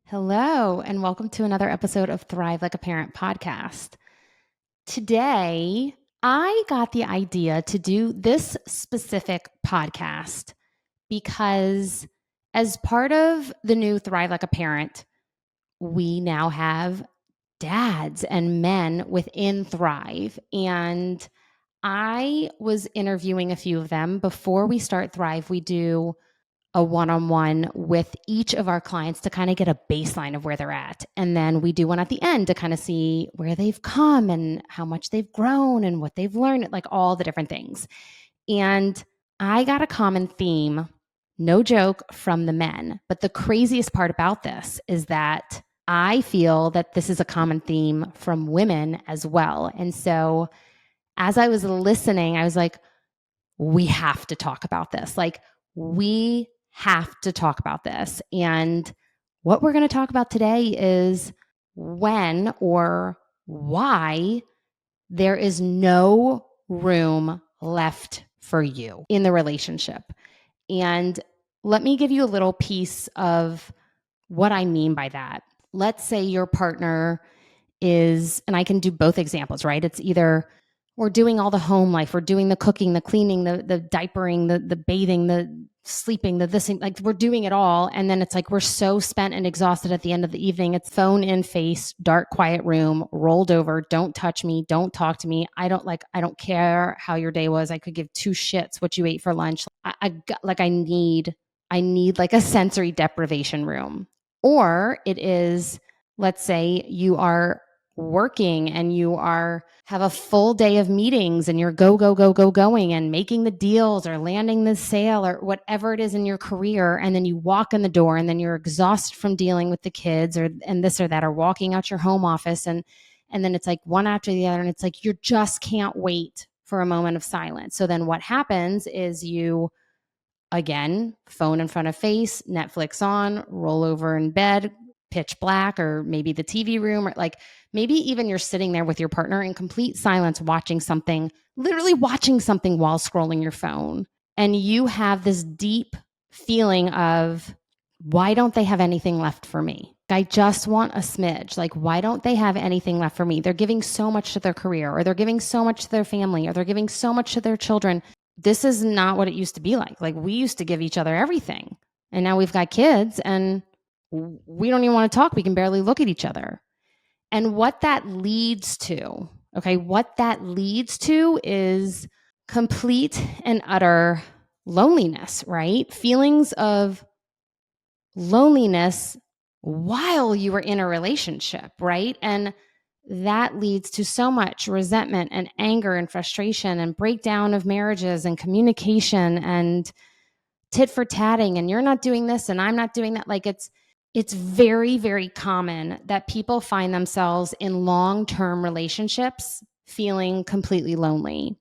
Hello, and welcome to another episode of Thrive Like a Parent podcast. Today, I got the idea to do this specific podcast because, as part of the new Thrive Like a Parent, we now have dads and men within Thrive. And I was interviewing a few of them. Before we start Thrive, we do a one-on-one with each of our clients to kind of get a baseline of where they're at. And then we do one at the end to kind of see where they've come and how much they've grown and what they've learned, like all the different things. And I got a common theme, no joke, from the men. But the craziest part about this is that I feel that this is a common theme from women as well. And so as I was listening, I was like, we have to talk about this. Like, we have to talk about this. And what we're going to talk about today is when or why there is no room left for you in the relationship. And let me give you a little piece of what I mean by that. Let's say your partner is, and I can do both examples, right? It's either we're doing all the home life, we're doing the cooking, the cleaning, the diapering, the bathing, the sleeping, the this, like we're doing it all. And then it's like we're so spent and exhausted at the end of the evening. It's phone in face, dark, quiet room, rolled over, don't touch me, don't talk to me. I don't care how your day was. I could give two shits what you ate for lunch. I need like a sensory deprivation room. Or it is, let's say you are working and you have a full day of meetings and you're going and making the deals or landing the sale or whatever it is in your career. And then you walk in the door and then you're exhausted from dealing with the kids and this or that, or walking out your home office. And then it's like one after the other. And it's like, you just can't wait for a moment of silence. So then what happens is you, again, phone in front of face, Netflix on, roll over in bed, pitch black, or maybe the TV room, or like maybe even you're sitting there with your partner in complete silence, watching something, literally watching something while scrolling your phone. And you have this deep feeling of, why don't they have anything left for me? I just want a smidge. Like, why don't they have anything left for me? They're giving so much to their career, or they're giving so much to their family, or they're giving so much to their children. This is not what it used to be like. Like, we used to give each other everything. And now we've got kids and we don't even want to talk. We can barely look at each other. And what that leads to, what that leads to is complete and utter loneliness, right? Feelings of loneliness while you are in a relationship, right? And that leads to so much resentment and anger and frustration and breakdown of marriages and communication and tit for tatting, and you're not doing this and I'm not doing that. Like, it's very, very common that people find themselves in long-term relationships feeling completely lonely.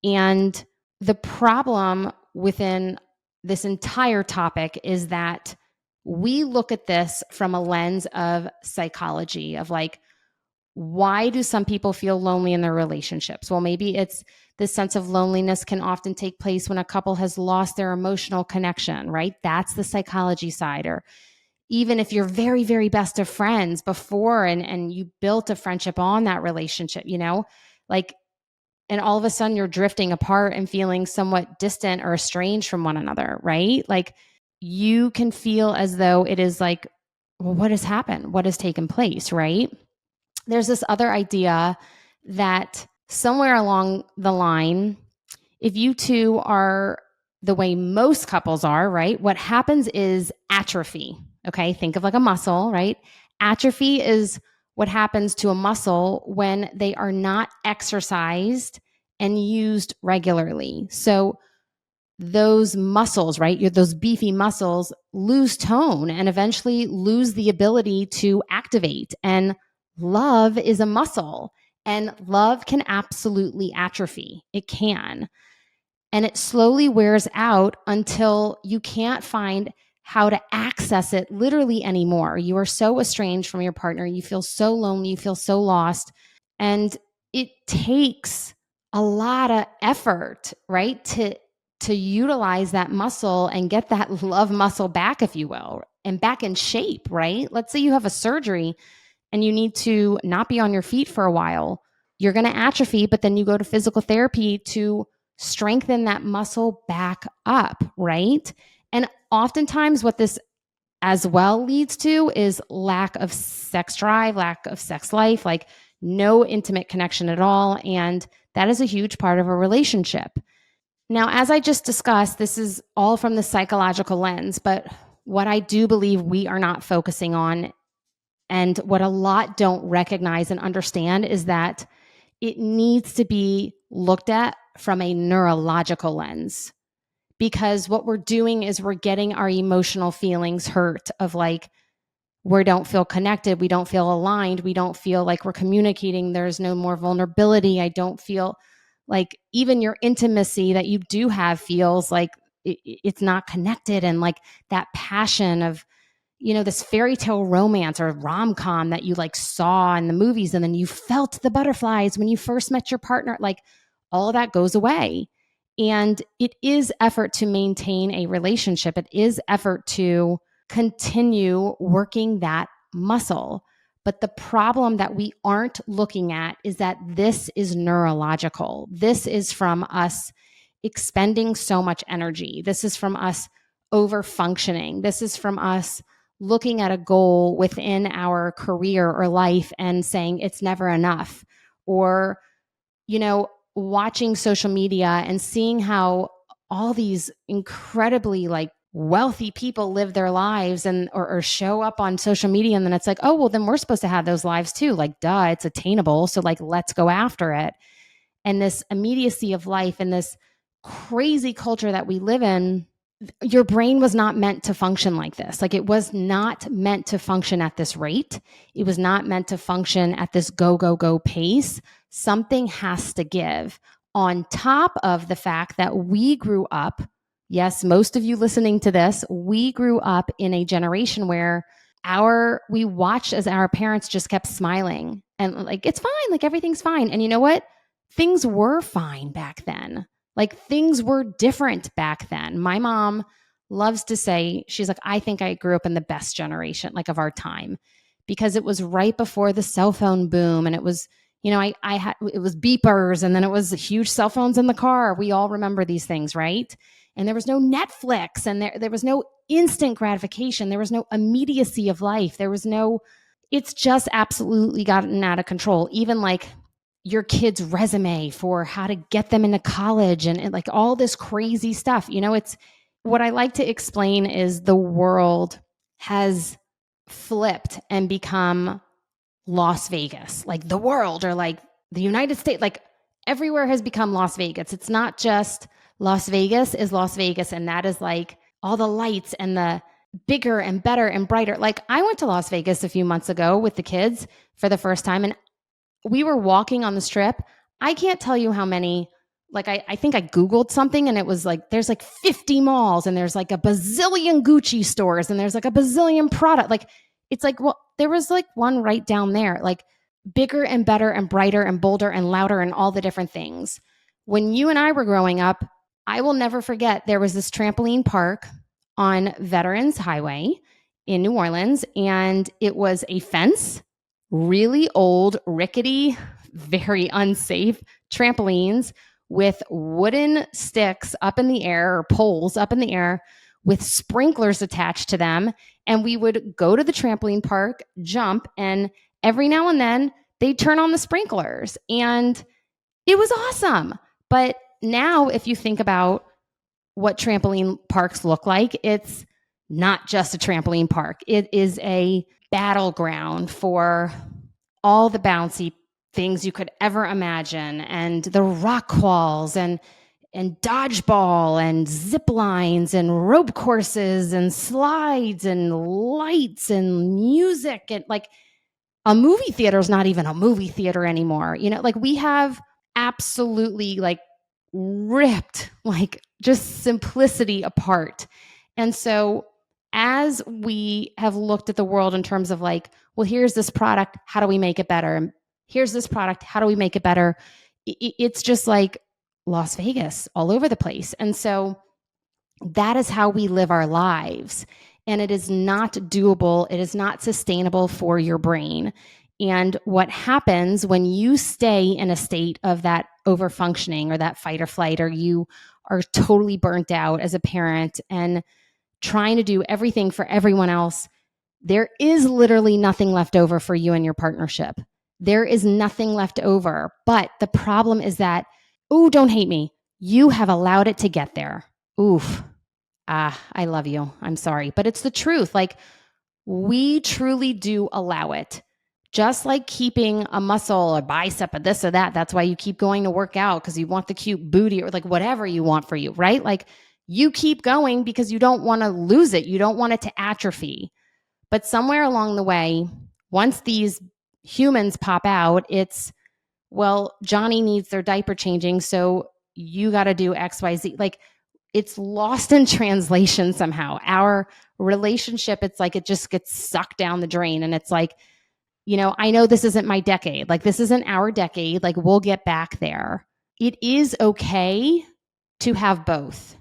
And the problem within this entire topic is that we look at this from a lens of psychology, of like, why do some people feel lonely in their relationships? Well, maybe it's this sense of loneliness can often take place when a couple has lost their emotional connection, right? That's the psychology side. Or even if you're very, very best of friends before and you built a friendship on that relationship, like, and all of a sudden you're drifting apart and feeling somewhat distant or estranged from one another, right? Like, you can feel as though it is like, well, what has happened? What has taken place, right? There's this other idea that somewhere along the line, if you two are the way most couples are, right, what happens is atrophy. Okay, think of like a muscle, right? Atrophy is what happens to a muscle when they are not exercised and used regularly. So those muscles, right, those beefy muscles lose tone and eventually lose the ability to activate. And love is a muscle, and love can absolutely atrophy. It can. And it slowly wears out until you can't find how to access it literally anymore. You are so estranged from your partner. You feel so lonely. You feel so lost. And it takes a lot of effort, right, to utilize that muscle and get that love muscle back, if you will. and back in shape, right? Let's say you have a surgery and you need to not be on your feet for a while. You're going to atrophy, but then you go to physical therapy to strengthen that muscle back up, right? And oftentimes, what this as well leads to is lack of sex drive, lack of sex life, like no intimate connection at all. And that is a huge part of a relationship. Now, as I just discussed, this is all from the psychological lens, but what I do believe we are not focusing on, and what a lot don't recognize and understand, is that it needs to be looked at from a neurological lens. Because what we're doing is we're getting our emotional feelings hurt of like, we don't feel connected, we don't feel aligned, we don't feel like we're communicating, there's no more vulnerability. I don't feel like even your intimacy that you do have feels like it's not connected. And like that passion of, this fairy tale romance or rom-com that you like saw in the movies, and then you felt the butterflies when you first met your partner, like all of that goes away. And it is effort to maintain a relationship. It is effort to continue working that muscle. But the problem that we aren't looking at is that this is neurological. This is from us expending so much energy. This is from us over functioning. This is from us looking at a goal within our career or life and saying it's never enough. Or, watching social media and seeing how all these incredibly like wealthy people live their lives and or show up on social media, and then it's like, oh well, then we're supposed to have those lives too. Like, duh, it's attainable, so like let's go after it. And this immediacy of life and this crazy culture that we live in, your brain was not meant to function like this. Like, it was not meant to function at this rate. It was not meant to function at this go, go, go pace. Something has to give, on top of the fact that we grew up. Yes, most of you listening to this, we grew up in a generation where we watched as our parents just kept smiling and like, it's fine, like everything's fine. And you know what? Things were fine back then. Like, things were different back then. My mom loves to say, she's like, I think I grew up in the best generation, like of our time, because it was right before the cell phone boom. And it was, it was beepers, and then it was huge cell phones in the car. We all remember these things, right? And there was no Netflix, and there was no instant gratification. There was no immediacy of life. It's just absolutely gotten out of control. Even like your kid's resume for how to get them into college and like all this crazy stuff. It's what I like to explain is the world has flipped and become Las Vegas. Like the world, or like the United States, like everywhere has become Las Vegas. It's not just Las Vegas is Las Vegas, and that is like all the lights and the bigger and better and brighter. Like, I went to Las Vegas a few months ago with the kids for the first time, and we were walking on the strip. I can't tell you how many, like I think I Googled something, and it was like, there's like 50 malls, and there's like a bazillion Gucci stores, and there's like a bazillion product. Like, it's like, well, there was like one right down there, like bigger and better and brighter and bolder and louder and all the different things. When you and I were growing up, I will never forget, there was this trampoline park on Veterans Highway in New Orleans, and it was a fence, really old, rickety, very unsafe trampolines with wooden sticks up in the air, or poles up in the air with sprinklers attached to them. And we would go to the trampoline park, jump, and every now and then they'd turn on the sprinklers, and it was awesome. But now, if you think about what trampoline parks look like, it's not just a trampoline park. It is a battleground for all the bouncy things you could ever imagine, and the rock walls, and dodgeball, and zip lines, and rope courses, and slides, and lights, and music. And like, a movie theater is not even a movie theater anymore. Like, we have absolutely like ripped like just simplicity apart. And so as we have looked at the world in terms of like, well, here's this product, how do we make it better? Here's this product, how do we make it better? It's just like Las Vegas all over the place. And so that is how we live our lives. and it is not doable. It is not sustainable for your brain. And what happens when you stay in a state of that overfunctioning or that fight or flight, or you are totally burnt out as a parent and trying to do everything for everyone else, there is literally nothing left over for you and your partnership. There is nothing left over. But the problem is that, ooh, don't hate me. You have allowed it to get there. Oof. I love you. I'm sorry. But it's the truth. Like, we truly do allow it. Just like keeping a muscle, a bicep, a this or that. That's why you keep going to work out, because you want the cute booty or like whatever you want for you, right? Like, you keep going because you don't want to lose it. You don't want it to atrophy. But somewhere along the way, once these humans pop out, it's, well, Johnny needs their diaper changing, so you got to do XYZ. Like, it's lost in translation somehow. Our relationship, it's like it just gets sucked down the drain. And it's like, I know this isn't my decade. Like, this isn't our decade. Like, we'll get back there. It is okay to have both.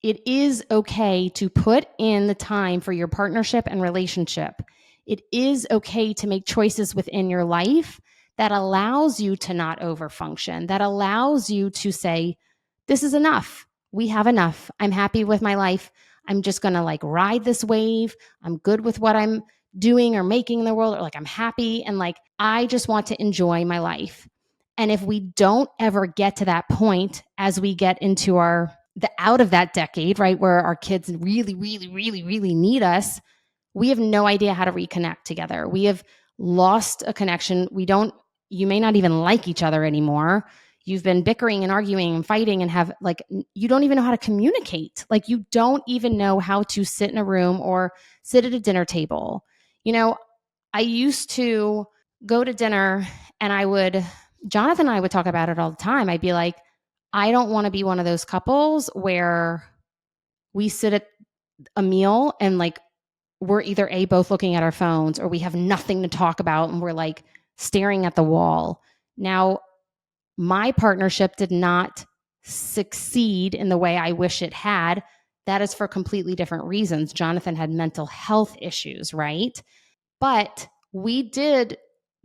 It is okay to put in the time for your partnership and relationship. It is okay to make choices within your life that allows you to not overfunction, that allows you to say, this is enough. We have enough. I'm happy with my life. I'm just going to like ride this wave. I'm good with what I'm doing or making in the world, or like I'm happy. And like, I just want to enjoy my life. And if we don't ever get to that point as we get into the out of that decade, right, where our kids really, really, really, really need us, we have no idea how to reconnect together. We have lost a connection. You may not even like each other anymore. You've been bickering and arguing and fighting and have like, you don't even know how to communicate. Like, you don't even know how to sit in a room or sit at a dinner table. I used to go to dinner and Jonathan and I would talk about it all the time. I'd be like, I don't want to be one of those couples where we sit at a meal and like we're either both looking at our phones, or we have nothing to talk about and we're like staring at the wall. Now, my partnership did not succeed in the way I wish it had. That is for completely different reasons. Jonathan had mental health issues, right? But we did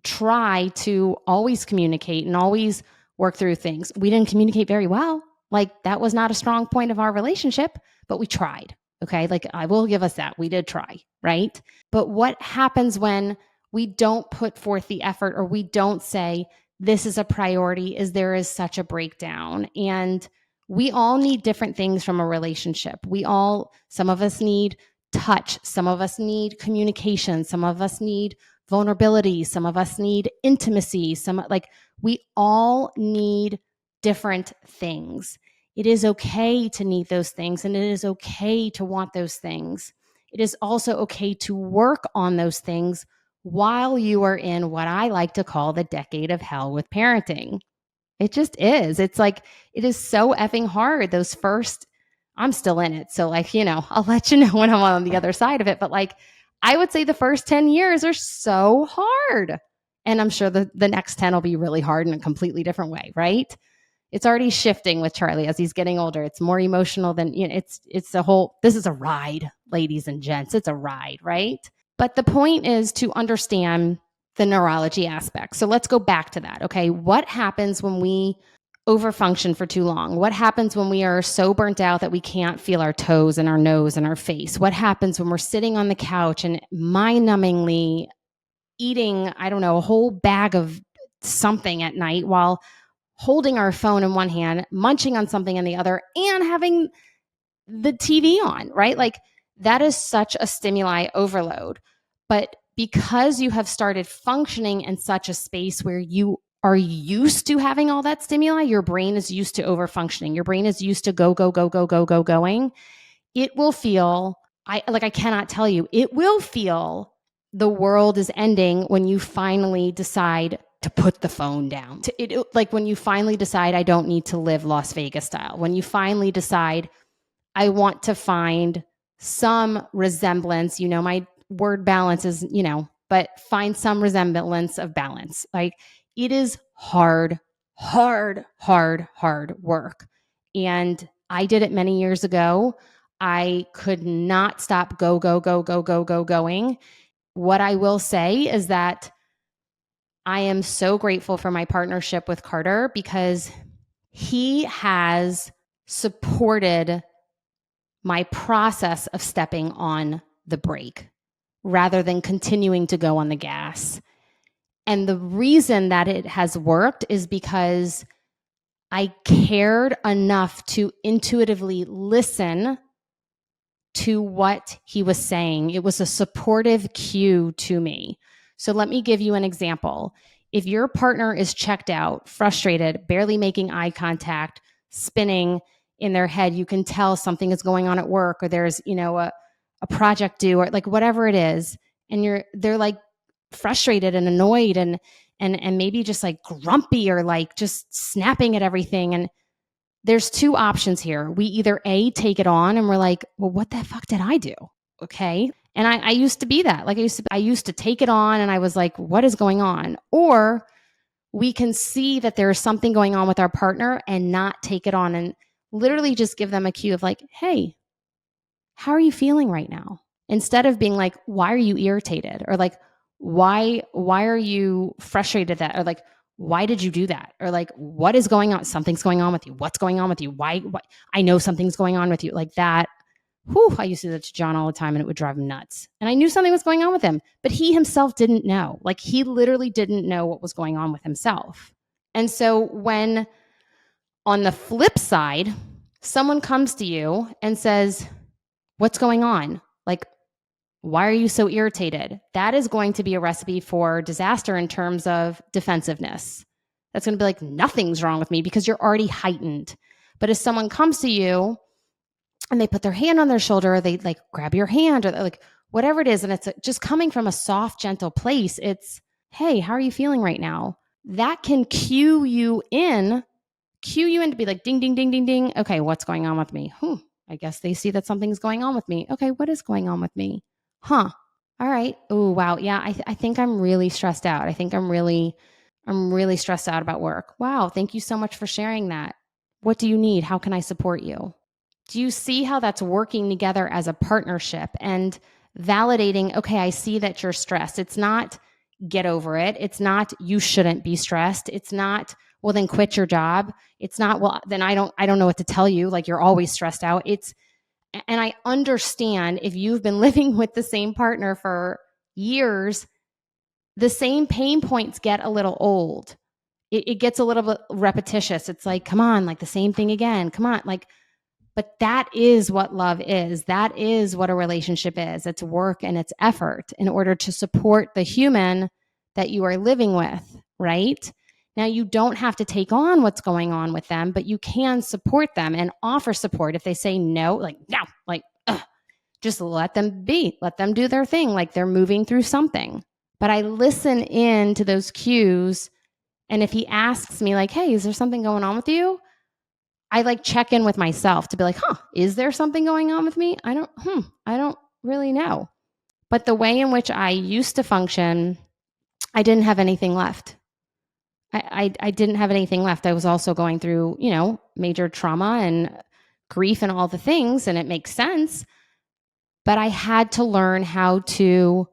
try to always communicate and always work through things. We didn't communicate very well. Like, that was not a strong point of our relationship, but we tried. Okay. Like, I will give us that. We did try. Right. But what happens when we don't put forth the effort, or we don't say, this is a priority, is there is such a breakdown. And we all need different things from a relationship. Some of us need touch. Some of us need communication. Some of us need vulnerability. Some of us need intimacy. We all need different things. It is okay to need those things, and it is okay to want those things. It is also okay to work on those things while you are in what I like to call the decade of hell with parenting. It just is. It's like, it is so effing hard. I'm still in it. So like, I'll let you know when I'm on the other side of it. But like, I would say the first 10 years are so hard. And I'm sure the next 10 will be really hard in a completely different way, right? It's already shifting with Charlie as he's getting older. It's more emotional than, this is a ride, ladies and gents. It's a ride, right? But the point is to understand the neurology aspect. So let's go back to that. Okay. What happens when we overfunction for too long? What happens when we are so burnt out that we can't feel our toes and our nose and our face? What happens when we're sitting on the couch and mind-numbingly eating, I don't know, a whole bag of something at night while holding our phone in one hand, munching on something in the other, and having the TV on, right? Like, that is such a stimuli overload. But because you have started functioning in such a space where you are used to having all that stimuli, your brain is used to overfunctioning. Your brain is used to go, go, go, go, go, go, going. It will feel, I cannot tell you, it will feel the world is ending when you finally decide to put the phone down. Like when you finally decide, I don't need to live Las Vegas style. When you finally decide, I want to find some resemblance, my word balance is, but find some resemblance of balance. Like, it is hard, hard, hard, hard work. And I did it many years ago. I could not stop going. What I will say is that I am so grateful for my partnership with Carter because he has supported my process of stepping on the brake rather than continuing to go on the gas. And the reason that it has worked is because I cared enough to intuitively listen to what he was saying. It was a supportive cue to me. So let me give you an example. If your partner is checked out, frustrated, barely making eye contact, spinning in their head, you can tell something is going on at work, or there's, a project due, or like whatever it is, and they're like frustrated and annoyed and maybe just like grumpy or like just snapping at everything. And there's two options here. We either A, take it on and we're like, well, what the fuck did I do? Okay. And I used to be that. Like I used to take it on and I was like, what is going on? Or we can see that there's something going on with our partner and not take it on and literally just give them a cue of like, hey, how are you feeling right now? Instead of being like, why are you irritated? Or like, why are you frustrated that? Or like, why did you do that? Or like, what is going on? Something's going on with you. What's going on with you? Why? I know something's going on with you. Like that. Whew, I used to do that to John all the time and it would drive him nuts. And I knew something was going on with him, but he himself didn't know. Like he literally didn't know what was going on with himself. And so when on the flip side, someone comes to you and says, what's going on? Like, why are you so irritated? That is going to be a recipe for disaster in terms of defensiveness. That's going to be like, nothing's wrong with me because you're already heightened. But if someone comes to you and they put their hand on their shoulder, or they like grab your hand or like whatever it is, and it's just coming from a soft, gentle place, it's, hey, how are you feeling right now? That can cue you in to be like, ding, ding, ding, ding, ding. Okay, what's going on with me? I guess they see that something's going on with me. Okay, what is going on with me? Huh. All right. Oh, wow. Yeah, I think I'm really stressed out. I think I'm really stressed out about work. Wow. Thank you so much for sharing that. What do you need? How can I support you? Do you see how that's working together as a partnership and validating, okay, I see that you're stressed. It's not get over it. It's not you shouldn't be stressed. It's not, well, then quit your job. It's not, well, then I don't know what to tell you. Like you're always stressed out. And I understand if you've been living with the same partner for years, the same pain points get a little old. It gets a little bit repetitious. It's like, come on, like the same thing again. Come on. Like, but that is what love is. That is what a relationship is. It's work and it's effort in order to support the human that you are living with, right? Now, you don't have to take on what's going on with them, but you can support them and offer support. If they say no, like, no, like, just let them be. Let them do their thing, like they're moving through something. But I listen in to those cues. And if he asks me, like, hey, is there something going on with you? I like check in with myself to be like, is there something going on with me? I don't really know. But the way in which I used to function, I didn't have anything left. I didn't have anything left. I was also going through, major trauma and grief and all the things, and it makes sense. But I had to learn how to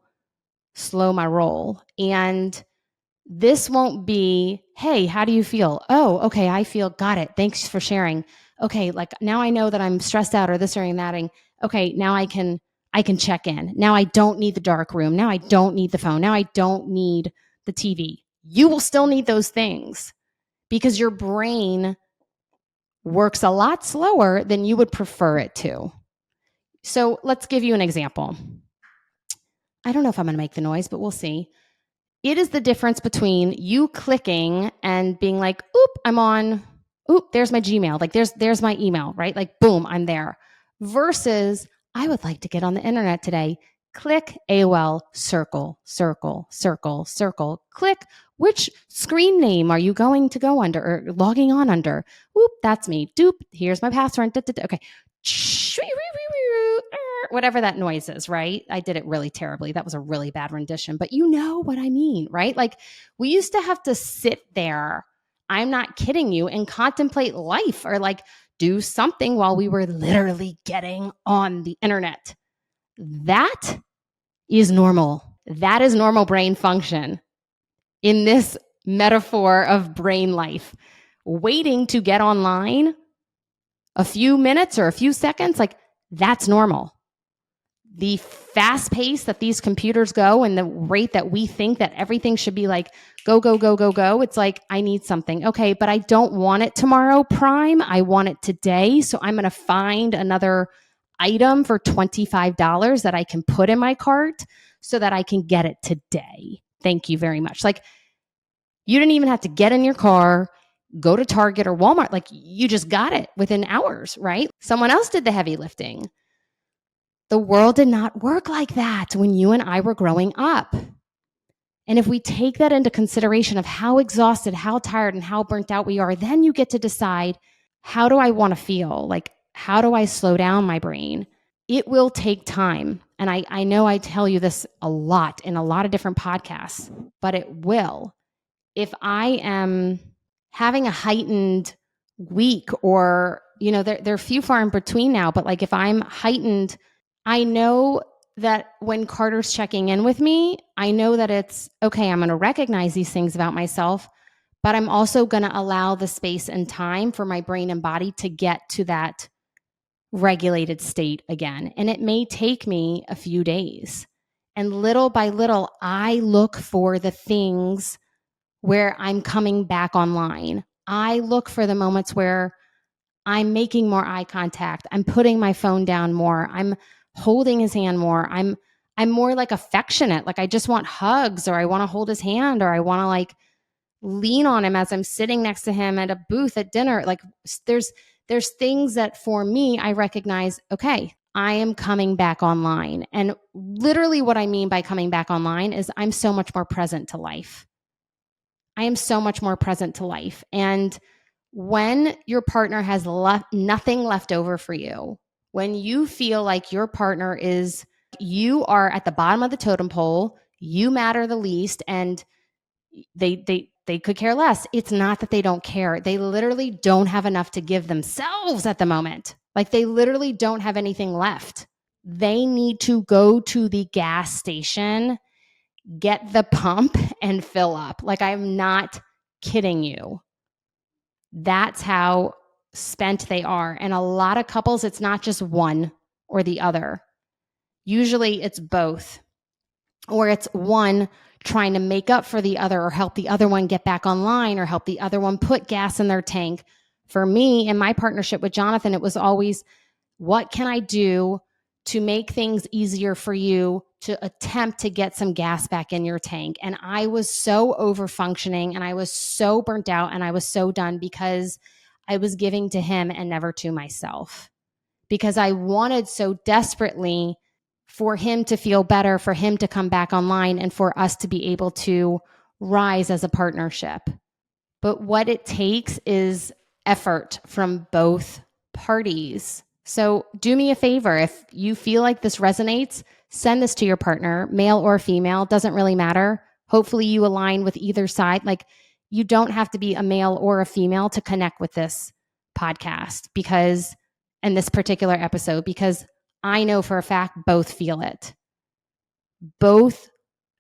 slow my roll. And this won't be, hey, how do you feel? Oh, okay, I feel, got it. Thanks for sharing. Okay, like now I know that I'm stressed out or this or that. And okay, now I can check in. Now I don't need the dark room. Now I don't need the phone. Now I don't need the TV. You will still need those things because your brain works a lot slower than you would prefer it to. So let's give you an example. I don't know if I'm going to make the noise, but we'll see. It is the difference between you clicking and being like, there's my Gmail. Like there's my email, right? Like, boom, I'm there. Versus, I would like to get on the internet today. Click AOL, circle, circle, circle, circle. Click, which screen name are you going to go under or logging on under? Whoop, that's me. Doop, here's my password. Okay. Whatever that noise is, right? I did it really terribly. That was a really bad rendition, but you know what I mean, right? Like we used to have to sit there, I'm not kidding you, and contemplate life or like do something while we were literally getting on the internet. That is normal. That is normal brain function in this metaphor of brain life. Waiting to get online a few minutes or a few seconds, like that's normal. The fast pace that these computers go and the rate that we think that everything should be like, go, go, go, go, go. It's like, I need something. Okay, but I don't want it tomorrow prime. I want it today. So I'm going to find another item for $25 that I can put in my cart so that I can get it today. Thank you very much. Like, you didn't even have to get in your car, go to Target or Walmart. Like, you just got it within hours, right? Someone else did the heavy lifting. The world did not work like that when you and I were growing up. And if we take that into consideration of how exhausted, how tired, and how burnt out we are, then you get to decide, how do I want to feel? Like, how do I slow down my brain? It will take time. And I know I tell you this a lot in a lot of different podcasts, but it will. If I am having a heightened week, or, there are few far in between now, but like if I'm heightened, I know that when Carter's checking in with me, I know that it's okay. I'm going to recognize these things about myself, but I'm also going to allow the space and time for my brain and body to get to that regulated state again. And it may take me a few days. And little by little, I look for the things where I'm coming back online. I look for the moments where I'm making more eye contact. I'm putting my phone down more. I'm holding his hand more. I'm more like affectionate. Like I just want hugs, or I want to hold his hand, or I want to like lean on him as I'm sitting next to him at a booth at dinner. Like there's things that for me, I recognize, okay, I am coming back online. And literally what I mean by coming back online is I'm so much more present to life. I am so much more present to life. And when your partner has nothing left over for you, when you feel like your partner you are at the bottom of the totem pole, you matter the least, and they could care less. It's not that they don't care. They literally don't have enough to give themselves at the moment. Like they literally don't have anything left. They need to go to the gas station, get the pump, and fill up. Like I'm not kidding you. That's how spent they are. And a lot of couples, it's not just one or the other. Usually it's both, or it's one trying to make up for the other, or help the other one get back online, or help the other one put gas in their tank. For me, in my partnership with Jonathan, it was always, what can I do to make things easier for you to attempt to get some gas back in your tank? And I was so over functioning, and I was so burnt out, and I was so done because I was giving to him and never to myself, because I wanted so desperately for him to feel better, for him to come back online, and for us to be able to rise as a partnership. But what it takes is effort from both parties. So do me a favor. If you feel like this resonates, send this to your partner, male or female, doesn't really matter. Hopefully you align with either side. Like you don't have to be a male or a female to connect with this podcast and this particular episode, because I know for a fact both feel it. Both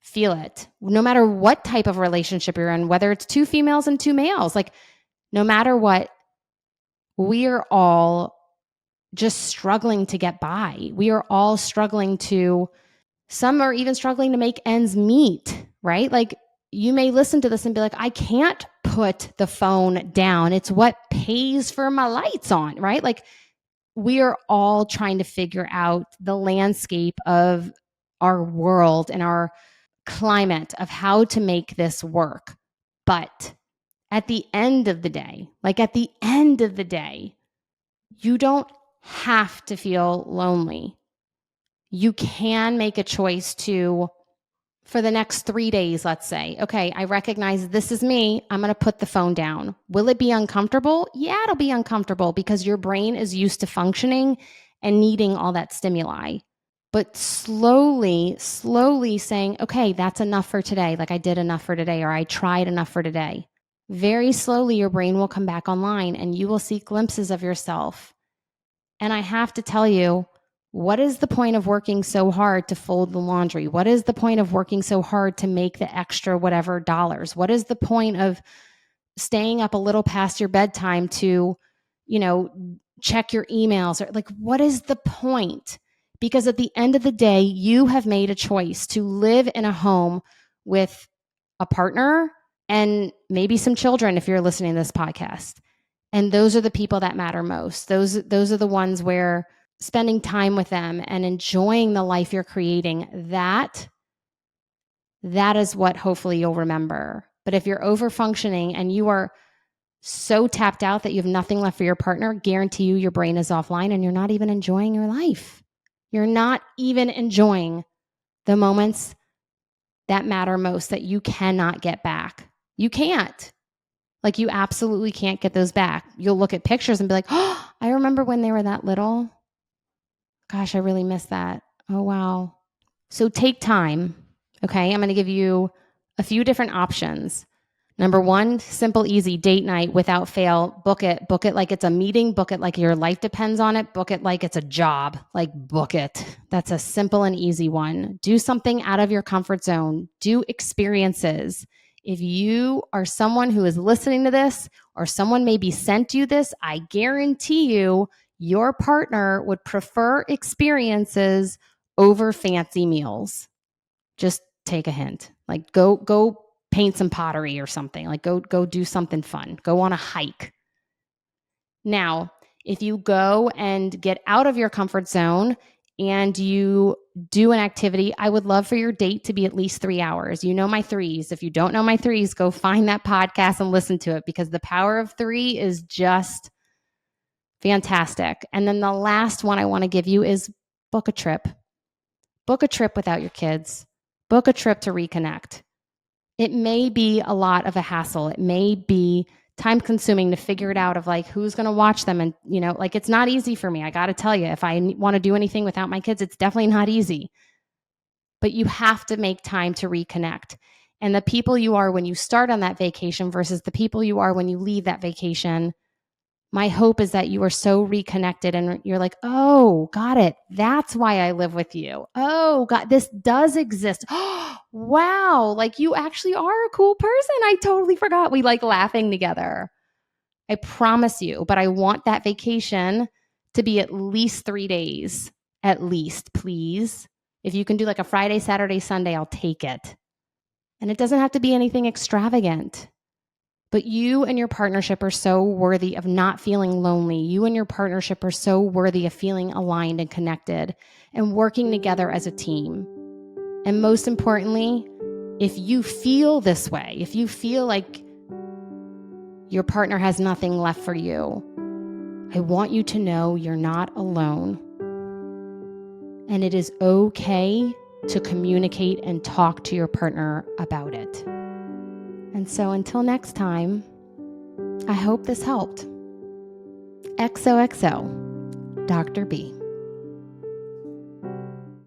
feel it. No matter what type of relationship you're in, whether it's two females and two males, like no matter what, we are all just struggling to get by. We are all struggling some are even struggling to make ends meet, right? Like you may listen to this and be like, I can't put the phone down. It's what pays for my lights on, right? Like we are all trying to figure out the landscape of our world and our climate of how to make this work. But at the end of the day, you don't have to feel lonely. You can make a choice for the next 3 days, let's say, okay, I recognize this is me. I'm going to put the phone down. Will it be uncomfortable? Yeah, it'll be uncomfortable because your brain is used to functioning and needing all that stimuli. But slowly saying, okay, that's enough for today. Like I did enough for today, or I tried enough for today. very slowly your brain will come back online and you will see glimpses of yourself. And I have to tell you, what is the point of working so hard to fold the laundry? What is the point of working so hard to make the extra whatever dollars? What is the point of staying up a little past your bedtime to, check your emails? Or like, what is the point? Because at the end of the day, you have made a choice to live in a home with a partner and maybe some children if you're listening to this podcast. And those are the people that matter most. Those are the ones where spending time with them and enjoying the life you're creating, that is what hopefully you'll remember. But if you're over functioning and you are so tapped out that you have nothing left for your partner, guarantee you your brain is offline and you're not even enjoying your life. You're not even enjoying the moments that matter most that you cannot get back. You can't. Like, you absolutely can't get those back. You'll look at pictures and be like, oh, I remember when they were that little. Gosh, I really miss that. Oh, wow. So take time. Okay. I'm going to give you a few different options. Number one, simple, easy date night without fail. Book it. Book it like it's a meeting. Book it like your life depends on it. Book it like it's a job. Like, book it. That's a simple and easy one. Do something out of your comfort zone. Do experiences. If you are someone who is listening to this, or someone maybe sent you this, I guarantee you your partner would prefer experiences over fancy meals. Just take a hint. Like, go paint some pottery or something. Like, go do something fun. Go on a hike. Now, if you go and get out of your comfort zone and you do an activity, I would love for your date to be at least 3 hours. You know my threes. If you don't know my threes, go find that podcast and listen to it, because the power of 3 is just fantastic. And then the last one I want to give you is book a trip. Book a trip without your kids. Book a trip to reconnect. It may be a lot of a hassle. It may be time consuming to figure it out of like, who's going to watch them. And, like, it's not easy for me. I got to tell you, if I want to do anything without my kids, it's definitely not easy. But you have to make time to reconnect. And the people you are when you start on that vacation versus the people you are when you leave that vacation, my hope is that you are so reconnected and you're like, oh, got it. That's why I live with you. Oh, God, this does exist. Wow. Like, you actually are a cool person. I totally forgot. We like laughing together. I promise you. But I want that vacation to be at least 3 days. At least, please. If you can do like a Friday, Saturday, Sunday, I'll take it. And it doesn't have to be anything extravagant. But you and your partnership are so worthy of not feeling lonely. You and your partnership are so worthy of feeling aligned and connected and working together as a team. And most importantly, if you feel this way, if you feel like your partner has nothing left for you, I want you to know you're not alone. And it is okay to communicate and talk to your partner about it. And so until next time, I hope this helped. XOXO, Dr. B.